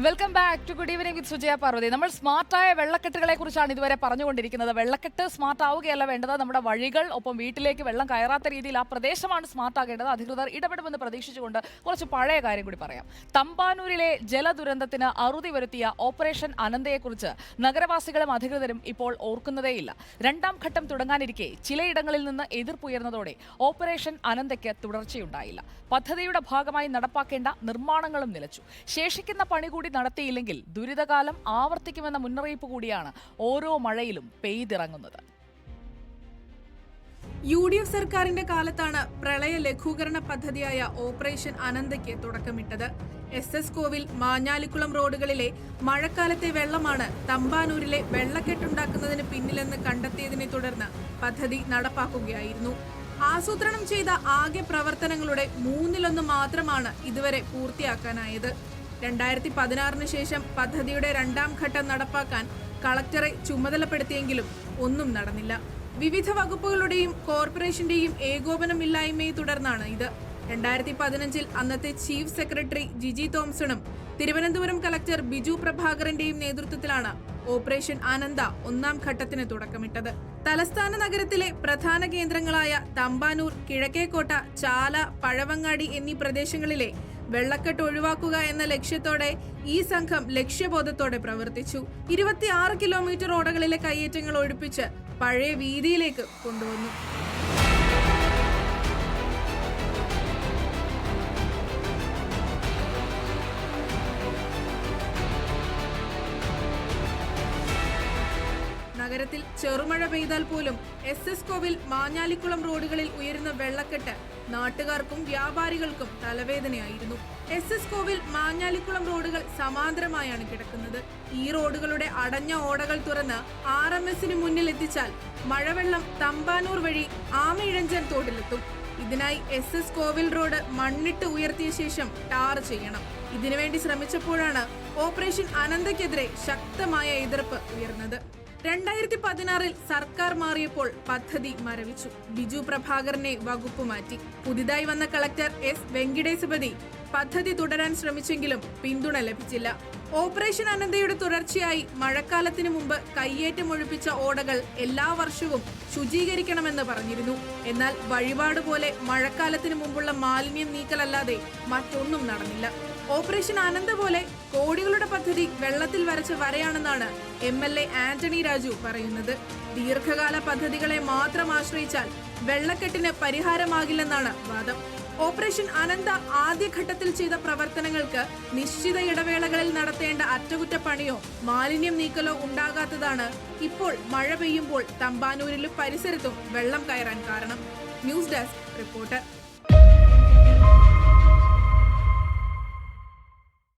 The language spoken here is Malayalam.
Welcome back to good evening with Sujaya Parvathi. നമ്മൾ സ്മാർട്ടായ വെള്ളക്കെട്ടുകളെ കുറിച്ചാണ് ഇതുവരെ പറഞ്ഞുകൊണ്ടിരിക്കുന്നത്. വെള്ളക്കെട്ട് സ്മാർട്ട് ആവുകയല്ല വേണ്ടത്, നമ്മുടെ വഴികൾ, ഒപ്പം വീട്ടിലേക്ക് വെള്ളം കയറാത്ത രീതിയിൽ ആ പ്രദേശമാണ് സ്മാർട്ട് ആകേണ്ടത്. അധികൃതർ ഇടപെടുമെന്ന് പ്രതീക്ഷിച്ചുകൊണ്ട് കുറച്ച് പഴയ കാര്യം കൂടി പറയാം. തമ്പാനൂരിലെ ജലദുരന്തത്തിന് അറുതി വരുത്തിയ ഓപ്പറേഷൻ അനന്തയെക്കുറിച്ച് നഗരവാസികളും അധികൃതരും ഇപ്പോൾ ഓർക്കുന്നതേയില്ല. രണ്ടാം ഘട്ടം തുടങ്ങാനിരിക്കെ ചിലയിടങ്ങളിൽ നിന്ന് എതിർപ്പുയർന്നതോടെ ഓപ്പറേഷൻ അനന്തയ്ക്ക് തുടർച്ചയുണ്ടായില്ല. പദ്ധതിയുടെ ഭാഗമായി നടപ്പാക്കേണ്ട നിർമ്മാണങ്ങളും നിലച്ചു. ശേഷിക്കുന്ന പണി കൂടി നടത്തിയില്ലെങ്കിൽ ദുരിതകാലം ആവർത്തിക്കുമെന്ന മുന്നറിയിപ്പ് കൂടിയാണ് ഓരോ മഴയിലും പെയ്തിറങ്ങുന്നത്. UDF സർക്കാരിന്റെ കാലത്താണ് പ്രളയ ലഘൂകരണ പദ്ധതിയായ ഓപ്പറേഷൻ അനന്തയ്ക്ക് തുടക്കമിട്ടത്. SS കോവിൽ മാഞ്ഞാലിക്കുളം റോഡുകളിലെ മഴക്കാലത്തെ വെള്ളമാണ് തമ്പാനൂരിലെ വെള്ളക്കെട്ടുണ്ടാക്കുന്നതിന് പിന്നിലെന്ന് കണ്ടെത്തിയതിനെ തുടർന്ന് പദ്ധതി നടപ്പാക്കുകയായിരുന്നു. ആസൂത്രണം ചെയ്ത ആകെ പ്രവർത്തനങ്ങളുടെ 1/3 മാത്രമാണ് ഇതുവരെ പൂർത്തിയാക്കാനായത്. 2016 ശേഷം പദ്ധതിയുടെ രണ്ടാം ഘട്ടം നടപ്പാക്കാൻ കളക്ടറെ ചുമതലപ്പെടുത്തിയെങ്കിലും ഒന്നും നടന്നില്ല. വിവിധ വകുപ്പുകളുടെയും കോർപ്പറേഷന്റെയും ഏകോപനമില്ലായ്മയെ തുടർന്നാണ് ഇത്. 2015 അന്നത്തെ ചീഫ് സെക്രട്ടറി ജിജി തോംസണും തിരുവനന്തപുരം കളക്ടർ ബിജു പ്രഭാകരന്റെയും നേതൃത്വത്തിലാണ് ഓപ്പറേഷൻ അനന്ത ഒന്നാം ഘട്ടത്തിന് തുടക്കമിട്ടത്. തലസ്ഥാന നഗരത്തിലെ പ്രധാന കേന്ദ്രങ്ങളായ തമ്പാനൂർ, കിഴക്കേക്കോട്ട, ചാല, പഴവങ്ങാടി എന്നീ പ്രദേശങ്ങളിലെ വെള്ളക്കെട്ട് ഒഴിവാക്കുക എന്ന ലക്ഷ്യത്തോടെ ഈ സംഘം ലക്ഷ്യബോധത്തോടെ പ്രവർത്തിച്ചു. 26 കിലോമീറ്റർ റോഡുകളിലെ കയ്യേറ്റങ്ങൾ ഒഴിപ്പിച്ച് പഴയ വീതിയിലേക്ക് കൊണ്ടുവന്നു. നഗരത്തിൽ ചെറുമഴ പെയ്താൽ പോലും SS കോവിൽ മാഞ്ഞാലിക്കുളം റോഡുകളിൽ ഉയരുന്ന വെള്ളക്കെട്ട് നാട്ടുകാർക്കും വ്യാപാരികൾക്കും തലവേദനയായിരുന്നു. SS കോവിൽ മാഞ്ഞാലിക്കുളം റോഡുകൾ സമാന്തരമായാണ് കിടക്കുന്നത്. ഈ റോഡുകളുടെ അടഞ്ഞ ഓടകൾ തുറന്ന് RMSന് മുന്നിൽ എത്തിച്ചാൽ മഴവെള്ളം തമ്പാനൂർ വഴി ആമയിഴഞ്ചൻ തോട്ടിലെത്തും. ഇതിനായി SS കോവിൽ റോഡ് മണ്ണിട്ട് ഉയർത്തിയ ശേഷം ടാർ ചെയ്യണം. ഇതിനുവേണ്ടി ശ്രമിച്ചപ്പോഴാണ് ഓപ്പറേഷൻ അനന്തയ്ക്കെതിരെ ശക്തമായ എതിർപ്പ് ഉയർന്നത്. 2016 സർക്കാർ മാറിയപ്പോൾ പദ്ധതി മരവിച്ചു. ബിജു പ്രഭാകരനെ വകുപ്പ് മാറ്റി. പുതിയതായി വന്ന കളക്ടർ S വെങ്കിടേശപതി പദ്ധതി തുടരാൻ ശ്രമിച്ചെങ്കിലും പിന്തുണ ലഭിച്ചില്ല. ഓപ്പറേഷൻ അനന്തയുടെ തുടർച്ചയായി മഴക്കാലത്തിനു മുമ്പ് കയ്യേറ്റം ഒഴിപ്പിച്ച ഓടകൾ എല്ലാ വർഷവും ശുചീകരിക്കണമെന്ന് പറഞ്ഞിരുന്നു. എന്നാൽ വഴിപാട് പോലെ മഴക്കാലത്തിനു മുമ്പുള്ള മാലിന്യം നീക്കലല്ലാതെ മറ്റൊന്നും നടന്നില്ല. ഓപ്പറേഷൻ അനന്ത പോലെ കോടികളുടെ പദ്ധതി വെള്ളത്തിൽ വരച്ച വരയാണെന്നാണ് MLA ആന്റണി രാജു പറയുന്നത്. ദീർഘകാല പദ്ധതികളെ മാത്രം ആശ്രയിച്ചാൽ വെള്ളക്കെട്ടിന് പരിഹാരമാകില്ലെന്നാണ് വാദം. ഓപ്പറേഷൻ അനന്ത ആദ്യഘട്ടത്തിൽ ചെയ്ത പ്രവർത്തനങ്ങൾക്ക് നിശ്ചിത ഇടവേളകളിൽ നടത്തേണ്ട അറ്റകുറ്റപ്പണിയോ മാലിന്യം നീക്കലോ ഉണ്ടാകാത്തതാണ് ഇപ്പോൾ മഴ പെയ്യുമ്പോൾ തമ്പാനൂരിലും പരിസരത്തും വെള്ളം കയറാൻ കാരണം. News desk reporter.